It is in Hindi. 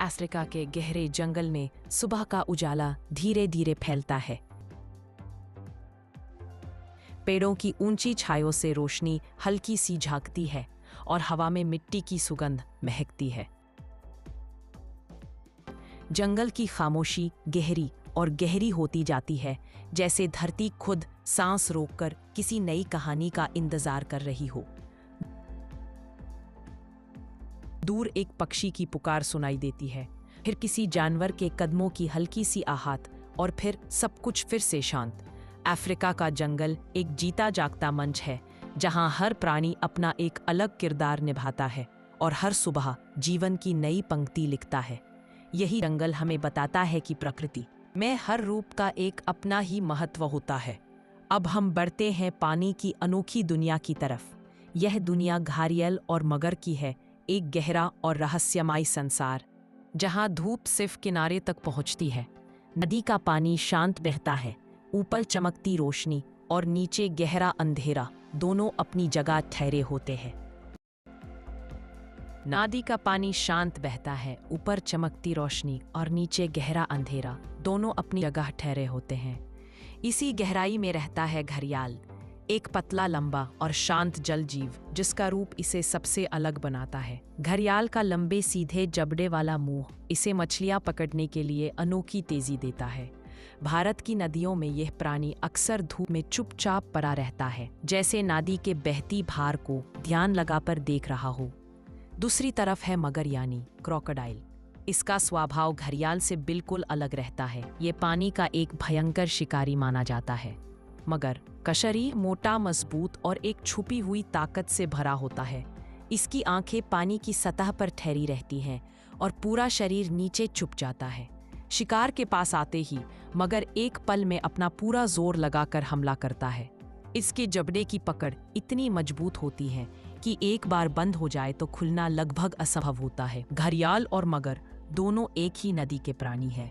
अफ्रीका के गहरे जंगल में सुबह का उजाला धीरे धीरे फैलता है। पेड़ों की ऊंची छायों से रोशनी हल्की सी झांकती है और हवा में मिट्टी की सुगंध महकती है। जंगल की खामोशी गहरी और गहरी होती जाती है, जैसे धरती खुद सांस रोककर किसी नई कहानी का इंतजार कर रही हो। दूर एक पक्षी की पुकार सुनाई देती है, फिर किसी जानवर के कदमों की हल्की सी आहट, और फिर सब कुछ फिर से शांत। अफ्रीका का जंगल एक जीता जागता मंच है, जहां हर प्राणी अपना एक अलग किरदार निभाता है और हर सुबह जीवन की नई पंक्ति लिखता है। यही जंगल हमें बताता है कि प्रकृति में हर रूप का एक अपना ही महत्व होता है। अब हम बढ़ते हैं पानी की अनोखी दुनिया की तरफ। यह दुनिया घारियल और मगर की है, एक गहरा और रहस्यमय संसार जहां धूप सिर्फ किनारे तक पहुंचती है। नदी का पानी शांत बहता है, ऊपर चमकती रोशनी और नीचे गहरा अंधेरा दोनों अपनी जगह ठहरे होते हैं। नदी का पानी शांत बहता है, ऊपर चमकती रोशनी और नीचे गहरा अंधेरा दोनों अपनी जगह ठहरे होते हैं। इसी गहराई में रहता है घड़ियाल, एक पतला लंबा और शांत जल जीव जिसका रूप इसे सबसे अलग बनाता है। घड़ियाल का लंबे सीधे जबड़े वाला मुंह इसे मछलियां पकड़ने के लिए अनोखी तेजी देता है। भारत की नदियों में यह प्राणी अक्सर धूप में चुपचाप पड़ा रहता है, जैसे नदी के बहती भार को ध्यान लगाकर देख रहा हो। दूसरी तरफ है मगर यानी क्रोकोडाइल। इसका स्वभाव घड़ियाल से बिल्कुल अलग रहता है। ये पानी का एक भयंकर शिकारी माना जाता है। मगर का शरीर मोटा, मजबूत और एक छुपी हुई ताकत से भरा होता है। इसकी आंखें पानी की सतह पर ठहरी रहती हैं और पूरा शरीर नीचे छुप जाता है। शिकार के पास आते ही मगर एक पल में अपना पूरा जोर लगाकर हमला करता है। इसके जबड़े की पकड़ इतनी मजबूत होती है कि एक बार बंद हो जाए तो खुलना लगभग असंभव होता है। घड़ियाल और मगर दोनों एक ही नदी के प्राणी हैं,